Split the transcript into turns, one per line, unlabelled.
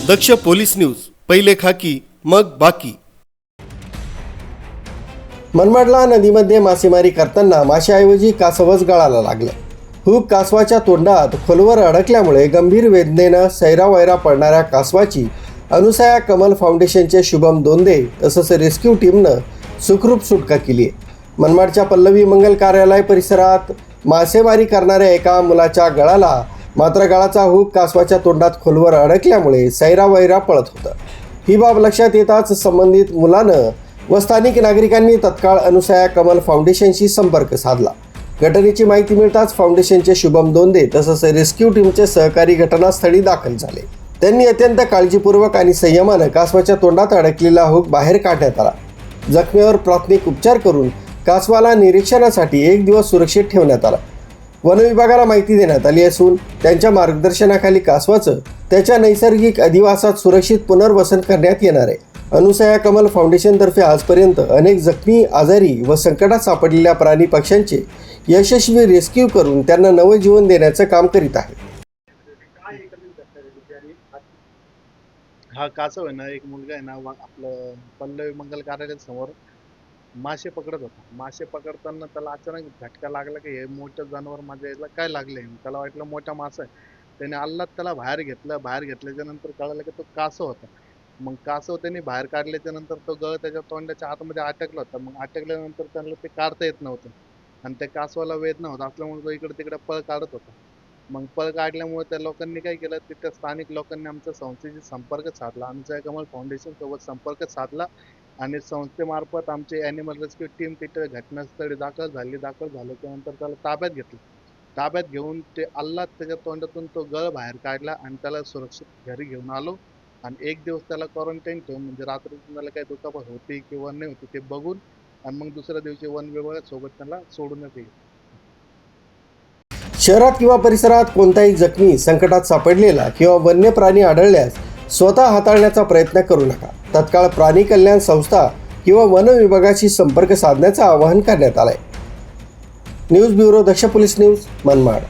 दक्ष police news, पहिले खाकी मग बाकी। मनमाडला नदीमध्ये मासेमारी करताना माशाऐवजी कासवच गळाला लागलं। हुक कासवाच्या तोंडात खोलवर अडकल्यामुळे गंभीर वेदनेनं सैरावैरा पडणाऱ्या कासवाची अनुसया कमल फाउंडेशनचे शुभम दोंदे तसंच रेस्क्यू टीमनं सुखरूप सुटका केली आहे। मनमाडच्या पल्लवी मंगल कार्यालय परिसरात मासेमारी करणाऱ्या एका मुलाच्या गळाला मात्र गळाचा हुक कासवाच्या तोंडात खोलवर अडकल्यामुळे सैरावैरा पळत होतं। ही बाब लक्षात येताच संबंधित मुलानं व स्थानिक नागरिकांनी तत्काळ अनुसया कमल फाउंडेशनशी संपर्क साधला। घटनेची माहिती मिळताच फाउंडेशनचे शुभम दोंदे तसंच रेस्क्यू टीमचे सहकारी घटनास्थळी दाखल झाले। त्यांनी अत्यंत काळजीपूर्वक आणि संयमानं कासवाच्या तोंडात अडकलेला हुक बाहेर काढण्यात आला। जखमेवर प्राथमिक उपचार करून कासवाला निरीक्षणासाठी 1 दिवस सुरक्षित ठेवण्यात आला। वन विभागाला माहिती देण्यात आली असून त्यांच्या मार्गदर्शनाखाली कासवाचं त्याच्या नैसर्गिक अधिवासात सुरक्षित पुनर्वसन करण्यात येणार आहे। अनुसया कमल फाउंडेशनतर्फे आजपर्यंत अनेक जखमी, आजारी व संकटात सापडलेल्या प्राणी पक्ष्यांचे यशस्वी रेस्क्यू करून त्यांना नवं जीवन देण्याचं काम करीत आहे।
हा कासव आहे ना, एक मुलगा आहे ना, आपलं पल्लवी मंगल कार्यालयासमोर मासे पकडत होता। मासे पकडताना त्याला अचानक झटका लागला की हे मोठं जनावर माझ्या याला काय लागले। त्याला वाटलं मोठा मासा आहे। त्याने अल्लात त्याला बाहेर घेतलं। बाहेर घेतल्याच्या नंतर कळलं की तो कासव होता। मग कासव त्यांनी बाहेर काढल्याच्या नंतर तो गळ त्याच्या तोंडाच्या आतमध्ये अटकला होता। मग अटकल्यानंतर त्याला ते काढता येत नव्हतं आणि त्या कासवाला वेदना होत असल्यामुळे तो इकडे तिकडे पळ काढत होता। मग पळ काढल्यामुळे त्या लोकांनी काय केलं, तिथल्या स्थानिक लोकांनी आमच्या संस्थेशी संपर्क साधला, अनुसया कमल फाउंडेशन सोबत संपर्क साधला आणि संस्थेमार्फत आमची ॲनिमल रेस्क्यू टीम तिथे घटनास्थळी दाखल झाल्याच्या नंतर त्याला ताब्यात घेतलं। ताब्यात घेऊन ते अल्लात त्याच्या तोंडातून तो गळ बाहेर काढला आणि त्याला सुरक्षित घरी घेऊन आलो आणि 1 दिवस त्याला क्वारंटाईन ठेवून, म्हणजे रात्रीतून त्याला काही दुखापत होती किंवा नाही होती ते बघून आणि मग दुसऱ्या दिवशी वन विभागासोबत त्याला सोडूनच येईल।
शहरात किंवा परिसरात कोणताही जखमी, संकटात सापडलेला किंवा वन्य प्राणी आढळल्यास स्वतः हाताळण्याचा प्रयत्न करू नका। तत्काळ प्राणी कल्याण संस्था किंवा वन विभागाशी संपर्क साधण्याचं आवाहन करण्यात आलंय। न्यूज ब्युरो, दक्ष पोलीस न्यूज, मनमाड।